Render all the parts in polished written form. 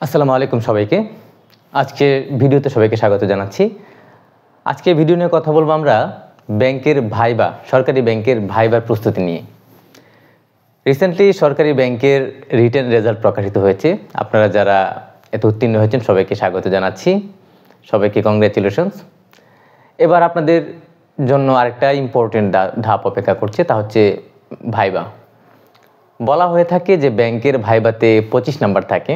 আসসালামু আলাইকুম সবাইকে। আজকে ভিডিওতে সবাইকে স্বাগত জানাচ্ছি। আজকে ভিডিও নিয়ে কথা বলবো আমরা ব্যাংকের ভাইবা, সরকারি ব্যাংকের ভাইবার প্রস্তুতি নিয়ে। রিসেন্টলি সরকারি ব্যাংকের রিটেন রেজাল্ট প্রকাশিত হয়েছে। আপনারা যারা এতে উত্তীর্ণ হয়েছেন সবাইকে স্বাগত জানাচ্ছি, সবাইকে কংগ্রেচুলেশনস। এবার আপনাদের জন্য আরেকটা ইম্পর্টেন্ট ধাপ অপেক্ষা করছে, তা হচ্ছে ভাইবা। বলা হয়ে থাকে যে ব্যাংকের ভাইবাতে 25 নাম্বার থাকে,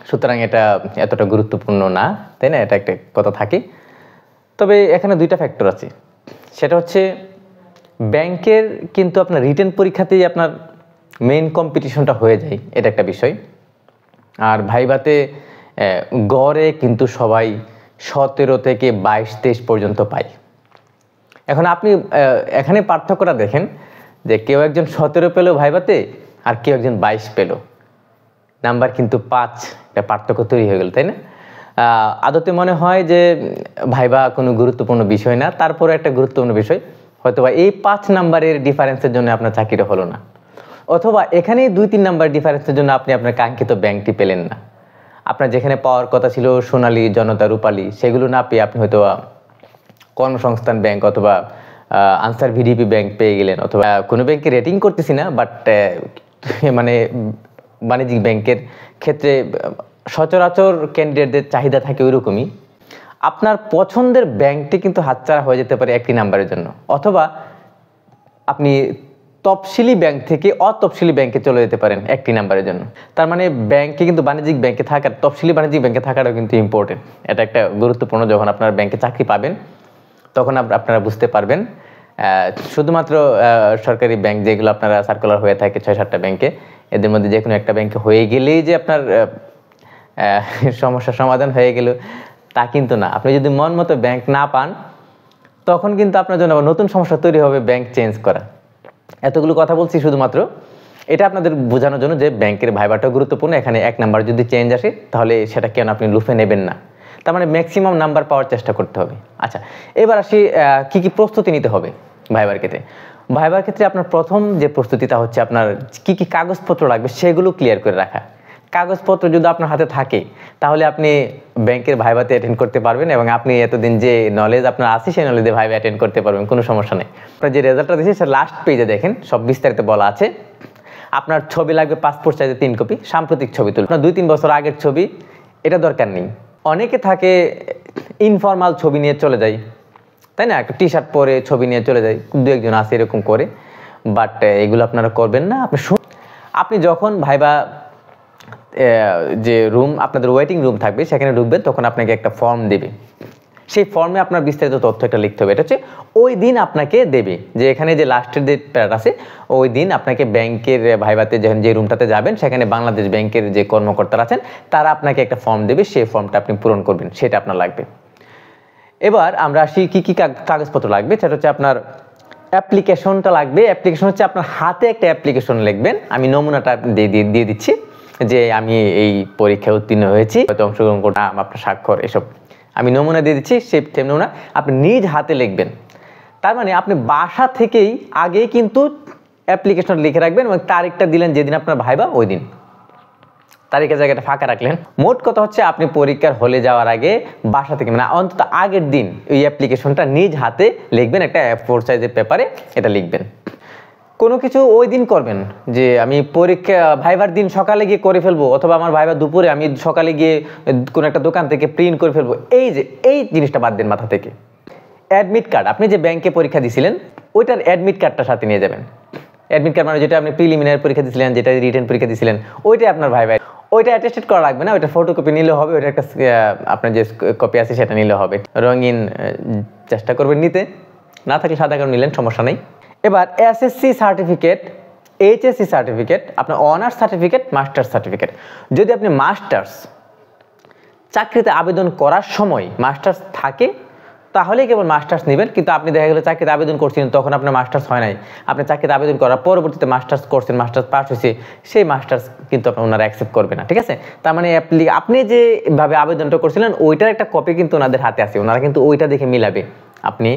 সুতরাং এটা এতটা গুরুত্বপূর্ণ না, তাই না? এটা একটা কথা থাকে। তবে এখানে দুইটা ফ্যাক্টর আছে। সেটা হচ্ছে ব্যাংকের কিন্তু আপনার রিটেন পরীক্ষাতেই আপনার মেইন কম্পিটিশনটা হয়ে যায়, এটা একটা বিষয়। আর ভাইবাতে গড়ে কিন্তু সবাই 17 থেকে 22-23 পর্যন্ত পায়। এখন আপনি এখানে পার্থক্যটা দেখেন যে কেউ একজন 17 পেল ভাইবাতে আর কেউ একজন 22 পেল, নাম্বার কিন্তু 5, একটা পার্থক্য তৈরি হয়ে গেল, তাই না? আদতে মনে হয় যে ভাইবা কোনো গুরুত্বপূর্ণ বিষয় না, তারপরে একটা গুরুত্বপূর্ণ বিষয়। হয়তোবা এই 5 নাম্বারের ডিফারেন্সের জন্য আপনার চাকরিটা হলো না, অথবা এখানেই 2-3 নাম্বার ডিফারেন্সের জন্য আপনি আপনার কাঙ্ক্ষিত ব্যাংকটি পেলেন না। আপনার যেখানে পাওয়ার কথা ছিল সোনালী, জনতা, রূপালী, সেগুলো না পেয়ে আপনি হয়তো কর্মসংস্থান ব্যাংক অথবা আনসার ভিডিপি ব্যাংক পেয়ে গেলেন, অথবা কোনো ব্যাংকে রেটিং করতেছি না, বাট মানে বাণিজ্যিক ব্যাংকের ক্ষেত্রে সচরাচর ক্যান্ডিডেটদের চাহিদা থাকে ওইরকমই। আপনার পছন্দের ব্যাংকটি কিন্তু হাতছাড়া হয়ে যেতে পারে একটি নাম্বারের জন্য, অথবা আপনি তফসিলি ব্যাংক থেকে অতফসিলি ব্যাংকে চলে যেতে পারেন একটি নাম্বারের জন্য। তার মানে ব্যাংকে কিন্তু বাণিজ্যিক ব্যাংকে থাকার, তফসিলি বাণিজ্যিক ব্যাংকে থাকাটাও কিন্তু ইম্পর্টেন্ট। এটা একটা গুরুত্বপূর্ণ। যখন আপনার ব্যাংকে চাকরি পাবেন তখন আপনারা বুঝতে পারবেন। শুধুমাত্র সরকারি ব্যাংক যেগুলো আপনারা সার্কুলার হয়ে থাকে 6-7টা ব্যাংকে, এদের মধ্যে যে কোনো একটা ব্যাংকে হয়ে গেলেই যে আপনার সমস্যার সমাধান হয়ে গেল তা কিন্তু না। আপনি যদি মন মতো ব্যাংক না পান তখন কিন্তু আপনার জন্য আবার নতুন সমস্যা তৈরি হবে ব্যাংক চেঞ্জ করা। এতগুলো কথা বলছি শুধুমাত্র এটা আপনাদের বোঝানোর জন্য যে ব্যাংকের ভাইবাটাও গুরুত্বপূর্ণ। এখানে এক নাম্বার যদি চেঞ্জ আসে তাহলে সেটা কেন আপনি লুফে নেবেন না, তার মানে ম্যাক্সিমাম নাম্বার পাওয়ার চেষ্টা করতে হবে। আচ্ছা, এবার আসি কি কি প্রস্তুতি নিতে হবে ভাইবার ক্ষেত্রে। ভাইবার ক্ষেত্রে আপনার প্রথম যে প্রস্তুতিটা হচ্ছে আপনার কি কি কাগজপত্র লাগবে সেগুলো ক্লিয়ার করে রাখা। কাগজপত্র যদি আপনার হাতে থাকে তাহলে আপনি ব্যাংকের ভাইবাতে অ্যাটেন্ড করতে পারবেন, এবং আপনি এতদিন যে নলেজ আপনার আছে সেই নলেজে ভাইবা অ্যাটেন্ড করতে পারবেন, কোনো সমস্যা নেই। আপনার যে রেজাল্টটা দিয়েছে সে লাস্ট পেজে দেখেন সব বিস্তারিত বলা আছে। আপনার ছবি লাগবে পাসপোর্ট সাইজে 3 কপি, সাম্প্রতিক ছবি তুলবেন। আপনার 2-3 বছর আগের ছবি, এটা দরকার নেই। অনেকে থাকে ইনফর্মাল ছবি নিয়ে চলে যায়, তাই না? একটা টি শার্ট পরে ছবি নিয়ে চলে যায়, 2-1 জন আছে এরকম করে, বাট এগুলো আপনারা করবেন না। আপনি যখন ভাইবা যে রুম, আপনাদের ওয়েটিং রুম থাকবে সেখানে ঢুকবেন, তখন আপনাকে একটা ফর্ম দেবে। সেই ফর্মে আপনার বিস্তারিত তথ্য একটা লিখতে হবে। এটা হচ্ছে ওই দিন আপনাকে দেবে, যে এখানে যে লাস্টের যে প্যারাট আছে ওই দিন আপনাকে ব্যাংকের ভাইবাতে যখন যে রুমটাতে যাবেন সেখানে বাংলাদেশ ব্যাংকের যে কর্মকর্তারা আছেন তারা আপনাকে একটা ফর্ম দেবে, সেই ফর্মটা আপনি পূরণ করবেন, সেটা আপনার লাগবে। এবার আমরা আসি কি কি কাগজপত্র লাগবে। সেটা হচ্ছে আপনার অ্যাপ্লিকেশনটা লাগবে। অ্যাপ্লিকেশন হচ্ছে আপনার হাতে একটা অ্যাপ্লিকেশন লিখবেন। আমি নমুনাটা দিয়ে দিচ্ছি যে আমি এই পরীক্ষায় উত্তীর্ণ হয়েছি, হয়তো অংশগ্রহণ করলাম, আপনার স্বাক্ষর, এসব আমি নমুনা দিয়ে দিচ্ছি। সেই নমুনা আপনি নিজ হাতে লিখবেন। তার মানে আপনি বাসা থেকেই আগে কিন্তু অ্যাপ্লিকেশন লিখে রাখবেন, এবং তারিখটা দিলেন যেদিন আপনার ভাইবা, ওই দিন তারিখের জায়গাটা ফাঁকা রাখলেন। মোট কথা হচ্ছে আপনি পরীক্ষার হলে যাওয়ার আগে বাসা থেকে, মানে অন্তত আগের দিন ওই অ্যাপ্লিকেশনটা নিজ হাতে লিখবেন, একটা A4 সাইজের পেপারে এটা লিখবেন। কোনো কিছু ওই দিন করবেন যে আমি পরীক্ষা ভাইবার দিন সকালে গিয়ে করে ফেলবো, অথবা আমার ভাইবা দুপুরে, আমি সকালে গিয়ে কোনো একটা দোকান থেকে প্রিন্ট করে ফেলবো, এই জিনিসটা বাদ দেন মাথা থেকে। অ্যাডমিট কার্ড, আপনি যে ব্যাংকে পরীক্ষা দিয়েছিলেন ওইটার অ্যাডমিট কার্ডটা সাথে নিয়ে যাবেন। অ্যাডমিট কার্ড মানে যেটা আপনি প্রিলিমিনারি পরীক্ষা দিয়েছিলেন, যেটা রিটেন পরীক্ষা দিয়েছিলেন, ওইটাই আপনার ভাইবা। ওইটা অ্যাটেস্টেড করা লাগবে না, ওইটা ফটোকপি নিলে হবে। ওইটা একটা আপনার যে কপি আছে সেটা নিলে হবে। রঙিন চেষ্টা করবেন নিতে, না থাকলে সাদা কাগজ নিলেন, সমস্যা নেই। এবার এসএসসি সার্টিফিকেট, এইচএসসি সার্টিফিকেট, আপনার অনার্স সার্টিফিকেট, মাস্টার্স সার্টিফিকেট। যদি আপনি মাস্টার্স চাকরিতে আবেদন করার সময় মাস্টার্স থাকে তাহলে কেবল মাস্টার্স নেবেন। কিন্তু আপনি দেখা গেল চাকরিতে আবেদন করছিলেন, তখন আপনার মাস্টার্স হয় নাই, আপনি চাকরিতে আবেদন করার পরবর্তীতে মাস্টার্স করছেন, মাস্টার্স পাস হয়েছে, সেই মাস্টার্স কিন্তু ওনারা অ্যাকসেপ্ট করবে না, ঠিক আছে? তার মানে আপনি যেভাবে আবেদনটা করছিলেন ওইটার একটা কপি কিন্তু ওনাদের হাতে আছে, ওনারা কিন্তু ওইটা দেখে মিলাবে আপনি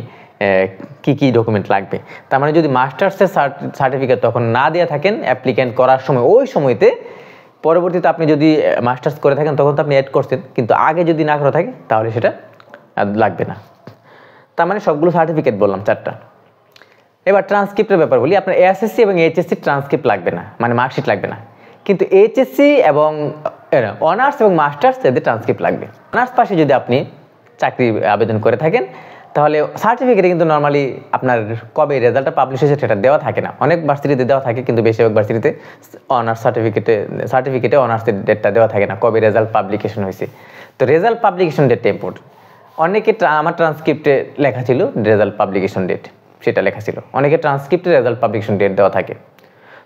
কি কি ডকুমেন্ট লাগবে। তার মানে যদি মাস্টার্সের সার্টিফিকেট তখন না দেওয়া থাকেন অ্যাপ্লিক্যান্ট করার সময়, ওই সময়তে পরবর্তীতে আপনি যদি মাস্টার্স করে থাকেন তখন তো আপনি অ্যাড করছেন, কিন্তু আগে যদি না করা থাকে তাহলে সেটা লাগবে না। তার মানে সবগুলো সার্টিফিকেট বললাম 4টা। এবার ট্রান্সক্রিপ্টের ব্যাপার বলি। আপনার এসএসসি এবং এইচএসসি ট্রান্সক্রিপ্ট লাগবে না, মানে মার্কশিট লাগবে না, কিন্তু এইচএসসি এবং অনার্স এবং মাস্টার্স এদের ট্রান্সক্রিপ্ট লাগবে। অনার্স পাশে যদি আপনি চাকরি আবেদন করে থাকেন তাহলে সার্টিফিকেটে কিন্তু নর্মালি আপনার কবে রেজাল্টটা পাবলিশ হয়েছে সেটা দেওয়া থাকে না। অনেক ভার্সিটিতে দেওয়া থাকে, কিন্তু বেশিরভাগ ভার্সিটিতে অনার্স সার্টিফিকেটে অনার্সের ডেটটা দেওয়া থাকে না, কবে রেজাল্ট পাবলিকেশন হয়েছে। তো রেজাল্ট পাবলিকেশন ডেটটা ইম্পর্টেন্ট। অনেকে আমার ট্রান্সক্রিপ্টে লেখা ছিল রেজাল্ট পাবলিকেশন ডেট, সেটা লেখা ছিল। অনেকে ট্রান্সক্রিপ্টে রেজাল্ট পাবলিকেশন ডেট দেওয়া থাকে।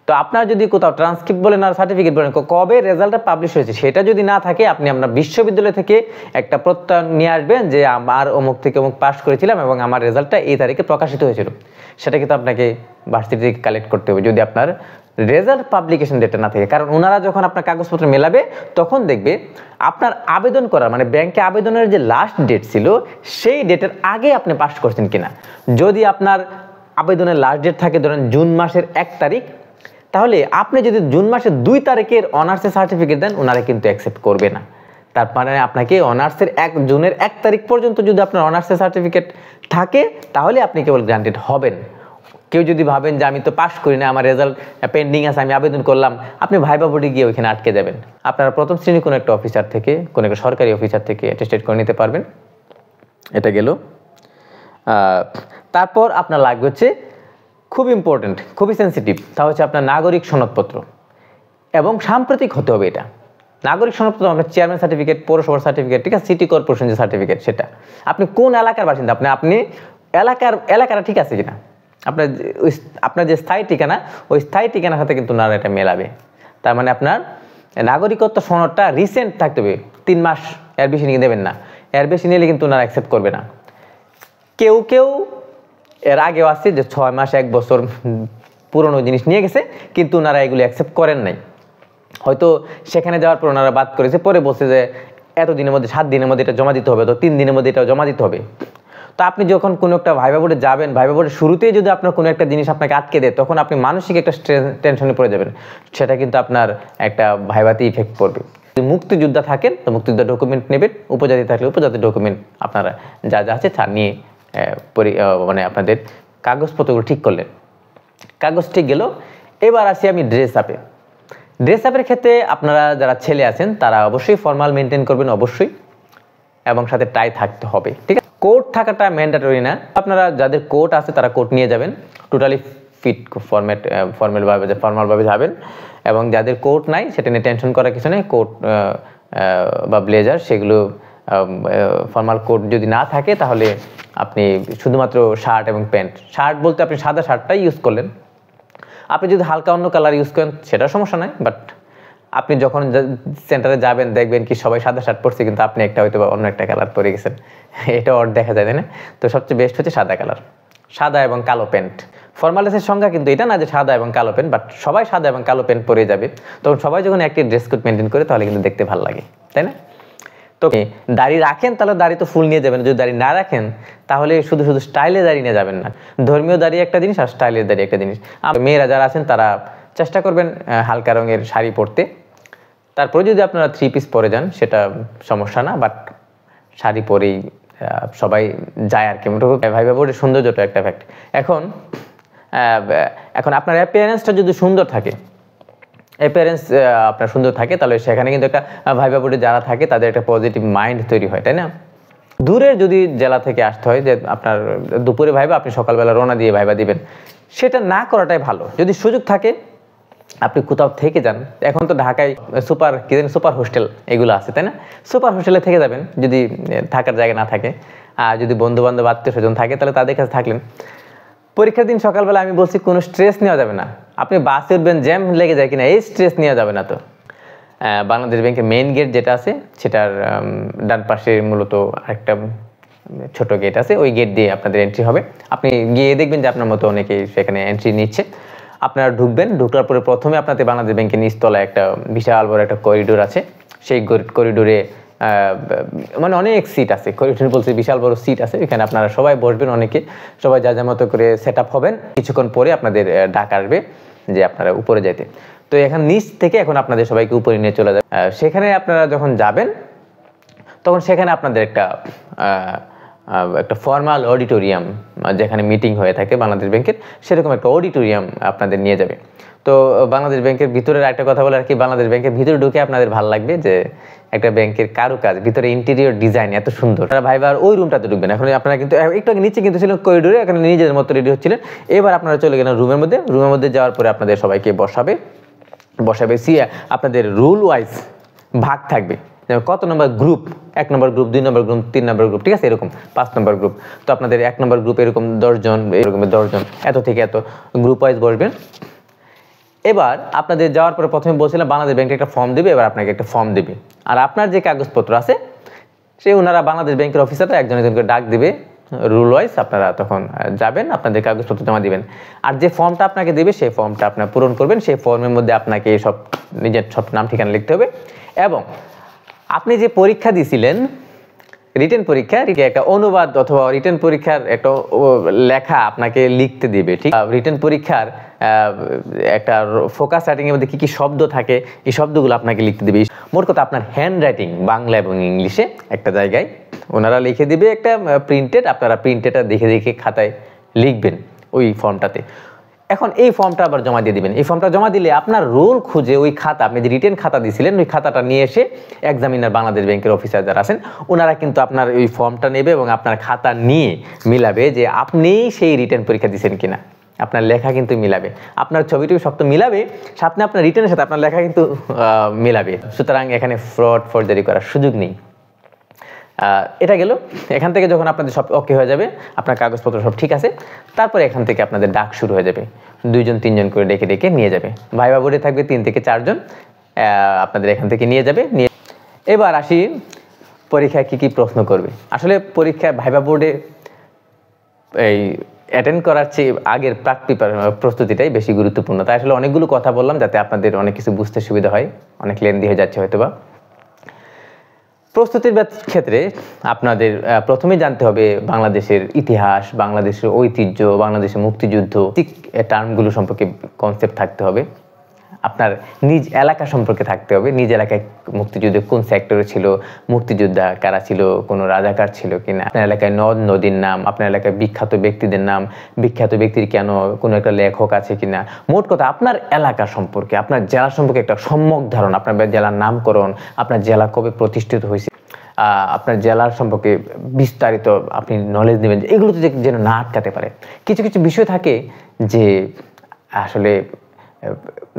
তো আপনার যদি কোথাও ট্রান্সক্রিপ্ট বলেন আর সার্টিফিকেট বলেন, কবে রেজাল্টটা পাবলিশ হয়েছে সেটা যদি না থাকে, আপনি আপনার বিশ্ববিদ্যালয় থেকে একটা প্রত্যয়ন নিয়ে আসবেন যে আমার অমুক থেকে অমুক পাস করেছিলাম এবং আমার রেজাল্টটা এই তারিখে প্রকাশিত হয়েছিল। সেটা কিন্তু আপনাকে ভার্সিটি থেকে কালেক্ট করতে হবে যদি আপনার রেজাল্ট পাবলিকেশন ডেটটা না থাকে। কারণ ওনারা যখন আপনার কাগজপত্র মেলাবে তখন দেখবে আপনার আবেদন করার, মানে ব্যাংকে আবেদনের যে লাস্ট ডেট ছিল সেই ডেটের আগে আপনি পাস করছেন কিনা। যদি আপনার আবেদনের লাস্ট ডেট থাকে ধরেন জুন মাসের 1 তারিখ, তাহলে আপনি যদি জুন মাসের 2 তারিখের অনার্সের সার্টিফিকেট দেন ওনারা কিন্তু অ্যাকসেপ্ট করবে না। তার মানে আপনাকে অনার্সের জুনের 1 তারিখ পর্যন্ত যদি আপনার অনার্সের সার্টিফিকেট থাকে তাহলে আপনি কেবল গ্রান্টেড হবেন। কেউ যদি ভাবেন যে আমি তো পাস করি না, আমার রেজাল্ট পেন্ডিং আছে, আমি আবেদন করলাম, আপনি ভাইবা বোর্ডে গিয়ে ওইখানে আটকে যাবেন। আপনারা প্রথম শ্রেণীর কোনো একটা অফিসার থেকে, কোনো একটা সরকারি অফিসার থেকে অ্যাটেস্টেড করে নিতে পারবেন। এটা গেল। তারপর আপনার লাগবে হচ্ছে খুব ইম্পর্টেন্ট, খুবই সেন্সিটিভ, তা হচ্ছে আপনার নাগরিক সনদপত্র এবং সাম্প্রতিক হতে হবে। এটা নাগরিক সনদপত্র আপনার চেয়ারম্যান সার্টিফিকেট, পৌরসভার সার্টিফিকেট, ঠিক আছে, সিটি কর্পোরেশন যে সার্টিফিকেট, সেটা আপনি কোন এলাকার বাসিন্দা, আপনি এলাকাটা ঠিক আছে কিনা, আপনার যে স্থায়ী ঠিকানা ওই স্থায়ী ঠিকানার সাথে কিন্তু না এটা মেলাবে। তার মানে আপনার নাগরিকত্ব সনদটা রিসেন্ট থাকতে হবে, 3 মাস, এর বেশি নিয়ে দেবেন না। এর বেশি নিলে কিন্তু ওনারা অ্যাকসেপ্ট করবে না। কেউ এর আগেও আসছে যে 6 মাস 1 বছর পুরনো জিনিস নিয়ে গেছে, কিন্তু ওনারা এগুলো অ্যাকসেপ্ট করেন নাই। হয়তো সেখানে যাওয়ার পর ওনারা বাদ করেছে, পরে বলছে যে এত দিনের মধ্যে 7 দিনের মধ্যে এটা জমা দিতে হবে, তো 3 দিনের মধ্যে এটা জমা দিতে হবে। তো আপনি যখন কোনো একটা ভাইবা বোর্ডে যাবেন, ভাইবা বোর্ডের শুরুতেই যদি আপনার কোনো একটা জিনিস আপনাকে আটকে দেয় তখন আপনি মানসিক একটা টেনশনে পড়ে যাবেন, সেটা কিন্তু আপনার একটা ভাইবাতে ইফেক্ট পড়বে। যদি মুক্তিযোদ্ধা থাকেন তো মুক্তিযোদ্ধা ডকুমেন্ট নেবেন, উপজাতি থাকলে উপজাতি ডকুমেন্ট আপনারা যা আছে তা নিয়ে মানে আপনাদের কাগজপত্রগুলো ঠিক করলেন। কাগজ ঠিক গেল। এবার আসি আমি ড্রেস আপের ক্ষেত্রে আপনারা যারা ছেলে আছেন তারা অবশ্যই ফর্মাল মেনটেন করবেন, অবশ্যই, এবং সাথে টাই থাকতে হবে, ঠিক আছে। কোট থাকাটা ম্যান্ডেটরি না, আপনারা যাদের কোট আছে তারা কোট নিয়ে যাবেন, টোটালি ফিট ফর্মালভাবে যাবেন। এবং যাদের কোট নাই সেটা নিয়ে টেনশন করার কিছু নেই, কোট বা ব্লেজার সেগুলো ফর্মাল কোট যদি না থাকে তাহলে আপনি শুধুমাত্র শার্ট এবং প্যান্ট, শার্ট বলতে আপনি সাদা শার্টটাই ইউজ করলেন। আপনি যদি হালকা অন্য কালার ইউজ করেন সেটা সমস্যা নয়, বাট আপনি যখন সেন্টারে যাবেন দেখবেন কি সবাই সাদা শার্ট পরছে, কিন্তু আপনি একটা হয়তো অন্য একটা কালার পরে গেছেন, এটা ওর দেখা যায়, তাই না? তো সবচেয়ে বেস্ট হচ্ছে সাদা কালার, সাদা এবং কালো প্যান্ট। ফর্মালিটির সংজ্ঞা কিন্তু এটা না যে সাদা এবং কালো প্যান্ট, বাট সবাই সাদা এবং কালো প্যান্ট পরে যাবে, তখন সবাই যখন একটি ড্রেস কোড মেনটেন করে তাহলে কিন্তু দেখতে ভালো লাগে, তাই না? তো দাড়ি রাখেন তাহলে দাড়ি তো ফুল নিয়ে যাবেন, যদি দাড়ি না রাখেন তাহলে শুধু স্টাইলে দাড়ি নিয়ে যাবেন না। ধর্মীয় দাড়ি একটা জিনিস আর স্টাইলের দাড়ি একটা জিনিস। মেয়েরা যারা আছেন তারা চেষ্টা করবেন হালকা রঙের শাড়ি পরতে, তারপরে যদি আপনারা 3 পিস পরে যান সেটা সমস্যা না, বাট শাড়ি পরেই সবাই যায় আর কি। ভাইবা বোর্ডের সৌন্দর্যটা একটা ফ্যাক্ট। এখন আপনার অ্যাপিয়ারেন্সটা যদি সুন্দর থাকে, আপনার সুন্দর থাকে, তাহলে সেখানে কিন্তু একটা ভাইবা বোর্ডে যারা থাকে তাদের একটা পজিটিভ মাইন্ড তৈরি হয়, তাই না? দূরের যদি জেলা থেকে আসতে হয় যে আপনার দুপুরে ভাইবা, আপনি সকালবেলা রওনা দিয়ে ভাইবা দিবেন, সেটা না করাটাই ভালো। যদি সুযোগ থাকে আপনি কোথাও থেকে যান, এখন তো ঢাকায় সুপার হোস্টেল এগুলো আছে, তাই না? সুপার হোস্টেলে থেকে যাবেন যদি থাকার জায়গা না থাকে। আর যদি বন্ধু বান্ধব আত্মীয় স্বজন থাকে তাহলে তাদের কাছে থাকলেন। পরীক্ষার দিন সকালবেলা আমি বলছি কোনো স্ট্রেস নেওয়া যাবে না। আপনি বাসে উঠবেন, জ্যাম লেগে যায় কিনা, এই স্ট্রেস নেওয়া যাবে না। তো বাংলাদেশ ব্যাংকের মেইন গেট যেটা আছে সেটার ডান পাশে মূলত একটা ছোট গেট আছে, ওই গেট দিয়ে আপনাদের এন্ট্রি হবে। আপনি গিয়ে দেখবেন যে আপনার মতো অনেকেই সেখানে এন্ট্রি নিচ্ছে। আপনারা ঢুকবেন, ঢুকার পরে প্রথমে আপনাদের বাংলাদেশ ব্যাংকের নিচতলায় একটা বিশাল বড় একটা করিডোর আছে। সেই করিডোরে মানে অনেক সিট আছে, করিডোর বলতে বিশাল বড় সিট আছে, এখানে আপনারা সবাই বসবেন, সবাই যা যা মতো করে সেট আপ হবেন। কিছুক্ষণ পরে আপনাদের ডাক আসবে যে আপনারা উপরে যেতে। তো এখানে নিচ থেকে এখন আপনাদের সবাইকে উপরে নিয়ে চলে যাবে। সেখানে আপনারা যখন যাবেন তখন সেখানে আপনাদের একটা ফর্মাল অডিটোরিয়াম, যেখানে মিটিং হয়ে থাকে বাংলাদেশ ব্যাংকের, সেরকম একটা অডিটোরিয়াম আপনাদের নিয়ে যাবে। তো বাংলাদেশ ব্যাংকের ভিতরের একটা কথা বলে আর কি, বাংলাদেশ ব্যাংকের ভিতরে ঢুকে আপনাদের ভালো লাগবে যে একটা ব্যাংকের কারুকাজ, ভিতরে ইন্টেরিয়র ডিজাইন এত সুন্দর। আপনারা ভাইবার ওই রুমটাতে ঢুকবেন। এখন আপনারা কিন্তু একটু আগে নিচে কিন্তু ছিলেন করিডোরে, এখানে নিজেদের মতো রেডি হচ্ছিলেন। এবার আপনারা চলে গেলেন রুমের মধ্যে যাওয়ার পরে আপনাদের সবাইকে বসাবে আপনাদের রুল ওয়াইজ ভাগ থাকবে, কত নম্বর গ্রুপ, 1 নম্বর গ্রুপ, 2 নম্বর গ্রুপ, 3 নম্বর গ্রুপ, ঠিক আছে, এরকম 5 নম্বর গ্রুপ। তো আপনাদের 1 নম্বর গ্রুপ এরকম 10 জন, এরকম 10 জন, এত থেকে এত গ্রুপ ওয়াইজ বসবেন। এবার আপনাদের যাওয়ার পরে প্রথমে বলছিলাম বাংলাদেশ ব্যাংকে একটা ফর্ম দেবে, এবার আপনাকে একটা ফর্ম দেবে, আর আপনার যে কাগজপত্র আছে ওনারা বাংলাদেশ ব্যাংকের অফিসাররা একজন করে ডাক দিবে রুল ওয়াইজ। আপনারা তখন যাবেন, আপনাদের কাগজপত্র জমা দিবেন, আর যে ফর্মটা আপনাকে দেবে সেই ফর্মটা আপনারা পূরণ করবেন। সেই ফর্মের মধ্যে আপনাকে নিজের সব নাম ঠিকানা লিখতে হবে, এবং আপনি যে পরীক্ষা দিয়েছিলেন রিটেন পরীক্ষা, একটা অনুবাদ অথবা রিটেন পরীক্ষার একটা লেখা আপনাকে লিখতে দিবে, ঠিক। রিটেন পরীক্ষার একটা ফোকাস রাইটিং এর মধ্যে কি কি শব্দ থাকে, এই শব্দগুলো আপনাকে লিখতে দিবে। মোট কথা আপনার হ্যান্ড রাইটিং বাংলা এবং ইংলিশে একটা জায়গায় ওনারা লিখে দিবে একটা প্রিন্টেড, আপনারা প্রিন্টেডটা দেখে খাতায় লিখবেন ওই ফর্মটাতে। এখন এই ফর্মটা আবার জমা দিয়ে দিবেন। এই ফর্মটা জমা দিলে আপনার রোল খুঁজে ওই খাতা, আপনি যে রিটেন খাতা দিয়েছিলেন ওই খাতাটা নিয়ে এসে এক্সামিনার বাংলাদেশ ব্যাংকের অফিসার যারা আছেন ওনারা কিন্তু আপনার ওই ফর্মটা নেবে এবং আপনার খাতা নিয়ে মিলাবে যে আপনি সেই রিটেন পরীক্ষা দিয়েছেন কিনা। আপনার লেখা কিন্তু মিলাবে, আপনার ছবিটিও সব তো মিলাবে, সাথে আপনার রিটেনের সাথে আপনার লেখা কিন্তু মিলাবে। সুতরাং এখানে ফ্রড ফর্জারি করার সুযোগ নেই। এটা গেল। এখান থেকে যখন আপনাদের সব ওকে হয়ে যাবে, আপনার কাগজপত্র সব ঠিক আছে, তারপরে এখান থেকে আপনাদের ডাক শুরু হয়ে যাবে। 2 জন 3 জন করে ডেকে নিয়ে যাবে। ভাইবা বোর্ডে থাকবে 3 থেকে 4 জন, আপনাদের এখান থেকে নিয়ে যাবে। এবার আসি পরীক্ষায় কি কি প্রশ্ন করবে। আসলে পরীক্ষায় ভাইবা বোর্ডে এই অ্যাটেন্ড করার চেয়ে আগের প্রস্তুতিটাই বেশি গুরুত্বপূর্ণ। তাই আসলে অনেকগুলো কথা বললাম যাতে আপনাদের অনেক কিছু বুঝতে সুবিধা হয়, অনেক লেন্দি হয়ে যাচ্ছে হয়তোবা। প্রস্তুতির ক্ষেত্রে আপনাদের প্রথমে জানতে হবে বাংলাদেশের ইতিহাস, বাংলাদেশের ঐতিহ্য, বাংলাদেশের মুক্তিযুদ্ধ, ঠিক টার্মগুলো সম্পর্কে কনসেপ্ট থাকতে হবে। আপনার নিজ এলাকা সম্পর্কে থাকতে হবে, নিজ এলাকায় মুক্তিযুদ্ধে কোন সেক্টরে ছিল, মুক্তিযোদ্ধা কারা ছিল, কোনো রাজাকার ছিল কিনা, আপনার এলাকায় নদ নদীর নাম, আপনার এলাকায় বিখ্যাত ব্যক্তিদের নাম, বিখ্যাত ব্যক্তির কেন কোনো একটা লেখক আছে কিনা। মোট কথা আপনার এলাকা সম্পর্কে, আপনার জেলা সম্পর্কে একটা সম্যক ধারণা, আপনার জেলার নামকরণ, আপনার জেলা কবে প্রতিষ্ঠিত হয়েছে, আপনার জেলার সম্পর্কে বিস্তারিত আপনি নলেজ নেবেন, এগুলোতে যেন না আটকাতে পারে। কিছু কিছু বিষয় থাকে যে আসলে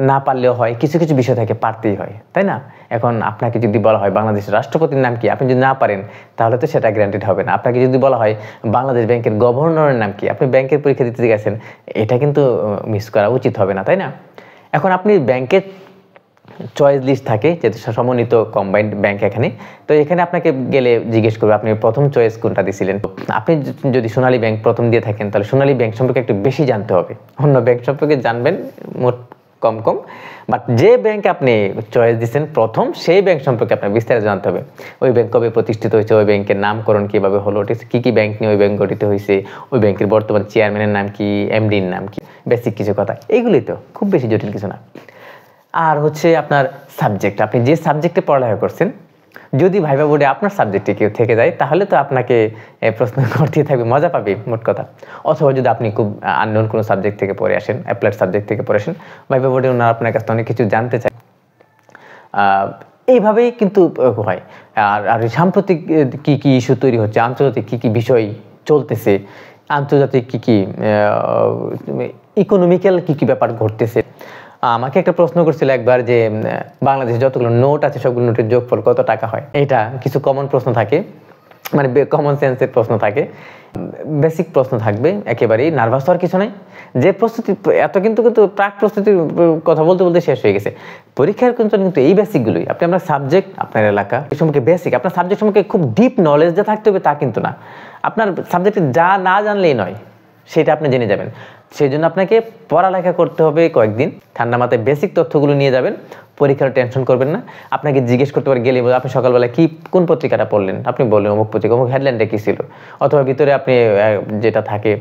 না পারলেও হয়, কিছু কিছু বিষয় থাকে পারতেই হয়, তাই না? এখন আপনাকে যদি বলা হয় বাংলাদেশের রাষ্ট্রপতির নাম কি, আপনি যদি না পারেন তাহলে তো সেটা গ্যারান্টেড হবে না। আপনাকে যদি বলা হয় বাংলাদেশ ব্যাংকের গভর্নরের নাম কি, আপনি ব্যাংকের পরীক্ষা দিতে গেছেন, এটা কিন্তু মিস করা উচিত হবে না, তাই না? এখন আপনি ব্যাংকের চয়েস লিস্ট থাকে, যেহেতু সমন্বিত কম্বাইন্ড ব্যাংক এখানে, তো এখানে আপনাকে গেলে জিজ্ঞেস করবে আপনি প্রথম চয়েস কোনটা দিয়েছিলেন। আপনি যদি সোনালী ব্যাংক প্রথম দিয়ে থাকেন তাহলে সোনালী ব্যাংক সম্পর্কে একটু বেশি জানতে হবে, অন্য ব্যাংক সম্পর্কে জানবেন মোট কম, বাট যে ব্যাংক আপনি চয়েস দিচ্ছেন প্রথম, সেই ব্যাংক সম্পর্কে আপনার বিস্তারিত জানতে হবে। ওই ব্যাংক কবে প্রতিষ্ঠিত হয়েছে, ওই ব্যাংকের নামকরণ কীভাবে হলো, কি কি ব্যাংক নিয়ে ওই ব্যাংক গঠিত হয়েছে, ওই ব্যাংকের বর্তমান চেয়ারম্যানের নাম কি, এমডির নাম কি, বেসিক কিছু কথা, এগুলোই তো, খুব বেশি জটিল কিছু না। আর হচ্ছে আপনার সাবজেক্ট, আপনি যে সাবজেক্টে পড়ালেখা করছেন, যদি ভাইবা বোর্ডে আপনার সাবজেক্টে কেউ থেকে যায় তাহলে তো আপনাকে প্রশ্ন করতেই থাকবে, মজা পাবে মোট কথা। অথবা যদি আপনি খুব আননোন কোনো সাবজেক্ট থেকে পড়ে আসেন, অ্যাপ্লাইড সাবজেক্ট থেকে পড়ে আসেন, ভাইবা বোর্ডে ওনারা আপনার কাছে অনেক কিছু জানতে চায়। এইভাবেই কিন্তু হয়। আর সাম্প্রতিক কি কি ইস্যু তৈরি হচ্ছে, আন্তর্জাতিক কি কি বিষয় চলতেছে, আন্তর্জাতিক কি কি ইকোনমিক্যাল কি কি ব্যাপার ঘটতেছে। আমাকে একটা প্রশ্ন করছিল একবার যে বাংলাদেশে যতগুলো নোট আছে সবগুলো নোটের যোগফল কত টাকা হয়। এটা কিছু কমন প্রশ্ন থাকে, মানে কমন সেন্সের প্রশ্ন থাকে, বেসিক প্রশ্ন থাকবে, একেবারেই নার্ভাস হওয়ার কিছু নাই। যে প্রস্তুতি এত কিন্তু প্রাক প্রস্তুতির কথা বলতে বলতে শেষ হয়ে গেছে। পরীক্ষার কিন্তু এই বেসিকগুলোই, আপনি আপনার সাবজেক্ট, আপনার এলাকা এই সম্পর্কে বেসিক, আপনার সাবজেক্ট সম্পর্কে খুব ডিপ নলেজ যা থাকতে হবে তা কিন্তু না, আপনার সাবজেক্টে যা না জানলেই নয় সেটা আপনি জেনে যাবেন। সেই জন্য আপনাকে পড়ালেখা করতে হবে কয়েকদিন, ঠান্ডা মাথায় বেসিক তথ্যগুলো নিয়ে যাবেন, পরীক্ষার টেনশন করবেন না। আপনাকে জিজ্ঞেস করতে পারে গেলে আপনি সকালবেলা কোন পত্রিকাটা পড়লেন, আপনি বললেন অমুক পত্রিকা, অমুক হেডলাইনটা কী ছিল, অথবা ভিতরে আপনি যেটা থাকে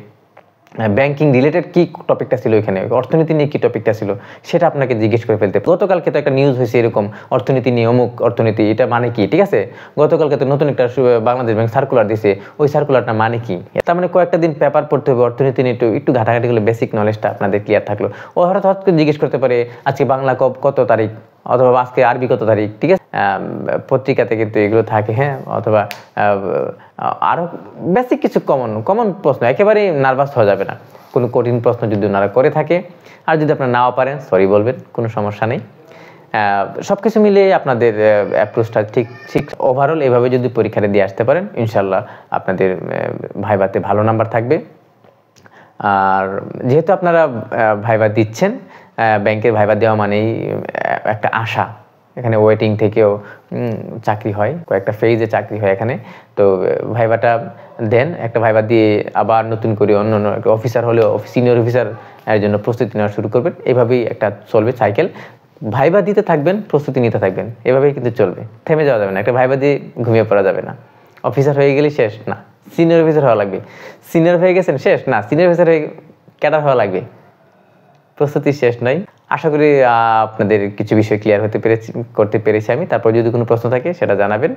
ব্যাংকিং রিলেটেড কি টপিকটা ছিল এখানে, অর্থনীতি নিয়ে কি টপিকটা ছিল সেটা আপনাকে জিজ্ঞেস করে ফেলতে। গতকালকে তো একটা নিউজ হয়েছে এরকম, অর্থনীতি নিয়ে, অমুক অর্থনীতি, এটা মানে কি, ঠিক আছে। গতকালকে তো নতুন একটা বাংলাদেশ ব্যাংক সার্কুলার দিছে, ওই সার্কুলারটা মানে কি। তার মানে কয়েকটা দিন পেপার পড়তে হবে, অর্থনীতি নিয়ে একটু ঘাটাঘাটি করলে বেসিক নলেজটা আপনাদের ক্লিয়ার থাকলো। ও হঠাৎ হঠাৎ করে জিজ্ঞেস করতে পারে আজকে বাংলা কত তারিখ, অথবা আজকে আরবি কত তারিখ, ঠিক আছে। পত্রিকাতে কিন্তু এগুলো থাকে, হ্যাঁ। অথবা আরও বেসিক কিছু কমন প্রশ্ন, একেবারেই নার্ভাস হওয়া যাবে না। কোনো কঠিন প্রশ্ন যদি ওনারা করে থাকে, আর যদি আপনারা নাও পারেন সরি বলবেন, কোনো সমস্যা নেই। সব কিছু মিলিয়ে আপনাদের অ্যাপ্রোচটা ঠিক ওভারঅল এভাবে যদি পরীক্ষাটা দিয়ে আসতে পারেন, ইনশাল্লাহ আপনাদের ভাইভাতে ভালো নাম্বার থাকবে। আর যেহেতু আপনারা ভাইভা দিচ্ছেন, ব্যাংকের ভাইভা দেওয়া মানেই একটা আশা, এখানে ওয়েটিং থেকেও চাকরি হয়, কয়েকটা ফেজে চাকরি হয় এখানে। তো ভাইভাটা দেন, একটা ভাইভা দিয়ে আবার নতুন করে অন্য একটা অফিসার হলেও সিনিয়র অফিসার এর জন্য প্রস্তুতি নেওয়া শুরু করবেন। এভাবেই একটা চলবে সাইকেল, ভাইভা দিতে থাকবেন, প্রস্তুতি নিতে থাকবেন, এভাবেই কিন্তু চলবে, থেমে যাওয়া যাবে না। একটা ভাইভা দিয়ে ঘুমিয়ে পড়া যাবে না। অফিসার হয়ে গেলে শেষ না, সিনিয়র অফিসার হওয়া লাগবে। সিনিয়র হয়ে গেছেন শেষ না, সিনিয়র অফিসার হয়ে ক্যাডার হওয়া লাগবে। প্রস্তুতি শেষ নাই। আশা করি আপনাদের কিছু বিষয় ক্লিয়ার করতে পেরেছি আমি। তারপর যদি কোনো প্রশ্ন থাকে সেটা জানাবেন।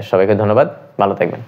সবাইকে ধন্যবাদ, ভালো থাকবেন।